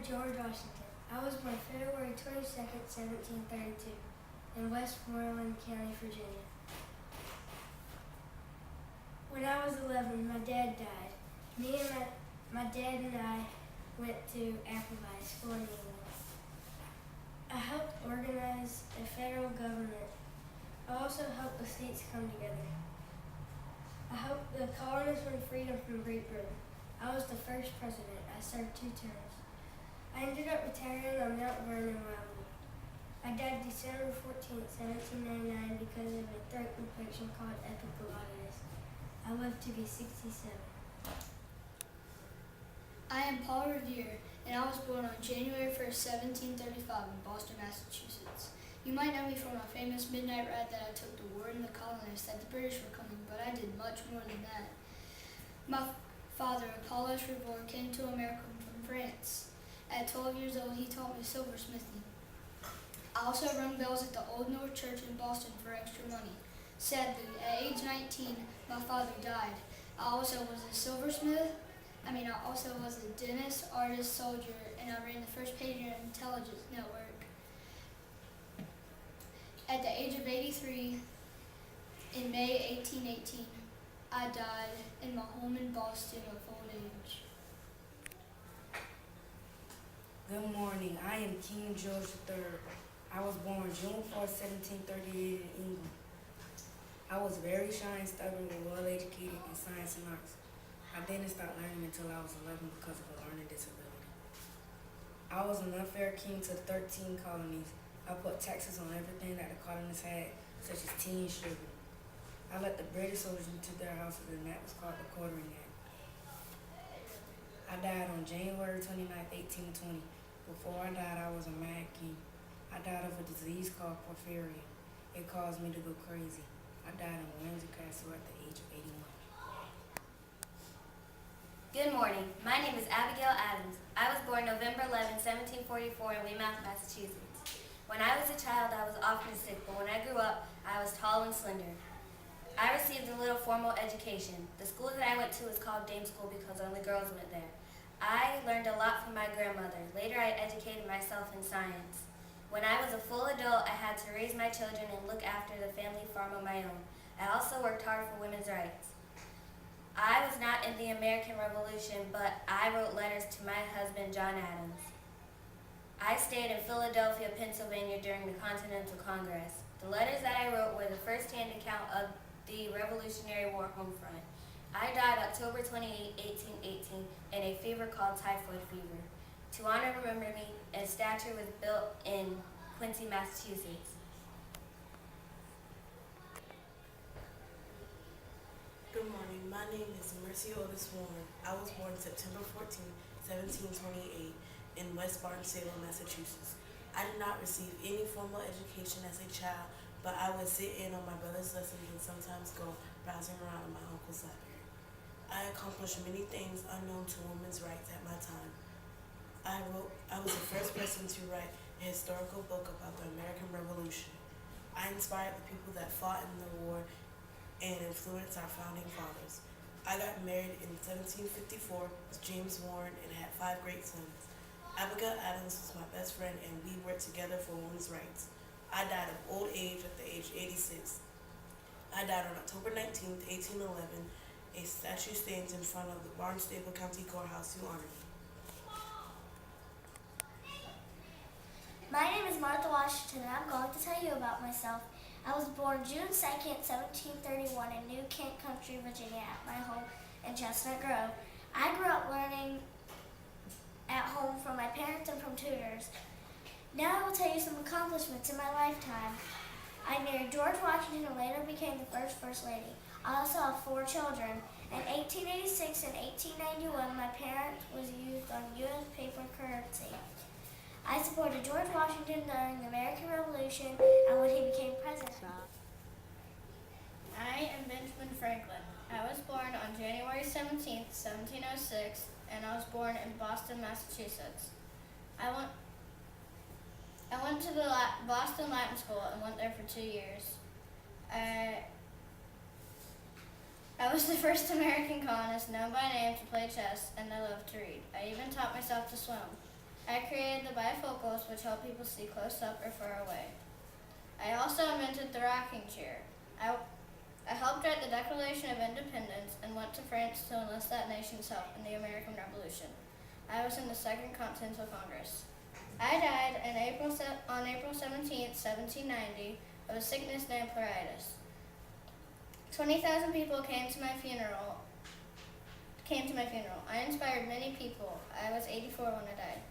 George Washington. I was born February 22nd, 1732, in Westmoreland County, Virginia. When I was 11, my dad died. Me and my dad and I went to Appleby School in England. I helped organize a federal government. I also helped the states come together. I helped the colonists win freedom from Great Britain. I was the first president. I served 2 terms. I ended up retiring on Mount Vernon, Wyoming. I died December 14th, 1799 because of a throat infection called epiglottitis. I lived to be 67. I am Paul Revere, and I was born on January 1st, 1735 in Boston, Massachusetts. You might know me from my famous midnight ride that I took to warn the colonists that the British were coming, but I did much more than that. My father, Paul S. Revere, came to America from France. At 12 years old, he taught me silversmithing. I also rung bells at the Old North Church in Boston for extra money. Sadly, at age 19, my father died. I also was a dentist, artist, soldier, and I ran the first pager intelligence network. At the age of 83, in May 1818, I died in my home in Boston of old age. Good morning. I am King George III. I was born June 4, 1738 in England. I was very shy and stubborn but well educated in science and arts. I didn't start learning until I was 11 because of a learning disability. I was an unfair king to 13 colonies. I put taxes on everything that the colonists had, such as tea and sugar. I let the British soldiers into their houses, and that was called the Quartering Act. I died on January 29, 1820. Before I died, I was a mad king. I died of a disease called porphyria. It caused me to go crazy. I died in Windsor Castle at the age of 81. Good morning. My name is Abigail Adams. I was born November 11, 1744 in Weymouth, Massachusetts. When I was a child, I was often sick, but when I grew up, I was tall and slender. I received a little formal education. The school that I went to was called Dame School because only girls went there. I learned a lot from my grandmother. Later, I educated myself in science. When I was a full adult, I had to raise my children and look after the family farm on my own. I also worked hard for women's rights. I was not in the American Revolution, but I wrote letters to my husband, John Adams. I stayed in Philadelphia, Pennsylvania during the Continental Congress. The letters that I wrote were the first-hand account of the Revolutionary War home front. I died October 28, 1818, in a fever called typhoid fever. To honor and remember me, a statue was built in Quincy, Massachusetts. Good morning. My name is Mercy Otis Warren. I was born September 14, 1728, in West Barnstable, Massachusetts. I did not receive any formal education as a child, but I would sit in on my brother's lessons and sometimes go browsing around in my uncle's library. I accomplished many things unknown to women's rights at my time. I was the first person to write a historical book about the American Revolution. I inspired the people that fought in the war and influenced our founding fathers. I got married in 1754 with James Warren and had 5 great sons. Abigail Adams was my best friend, and we worked together for women's rights. I died of old age at the age of 86. I died on October 19, 1811. A statue stands in front of the Barnstable County Courthouse to honor me. My name is Martha Washington, and I'm going to tell you about myself. I was born June 2nd, 1731 in New Kent Country, Virginia, at my home in Chestnut Grove. I grew up learning at home from my parents and from tutors. Now I will tell you some accomplishments in my lifetime. I married George Washington and later became the First Lady. I also have 4 children. In 1886 and 1891, my parents was used on U.S. paper currency. I supported George Washington during the American Revolution and when he became president. I am Benjamin Franklin. I was born on January 17, 1706, and I was born in Boston, Massachusetts. I went to the Boston Latin School and went there for 2 years. I was the first American colonist known by name to play chess, and I loved to read. I even taught myself to swim. I created the bifocals, which help people see close up or far away. I also invented the rocking chair. I helped write the Declaration of Independence and went to France to enlist that nation's help in the American Revolution. I was in the Second Continental Congress. I died on April 17, 1790, of a sickness named pleuritis. 20,000 people came to my funeral. I inspired many people. I was 84 when I died.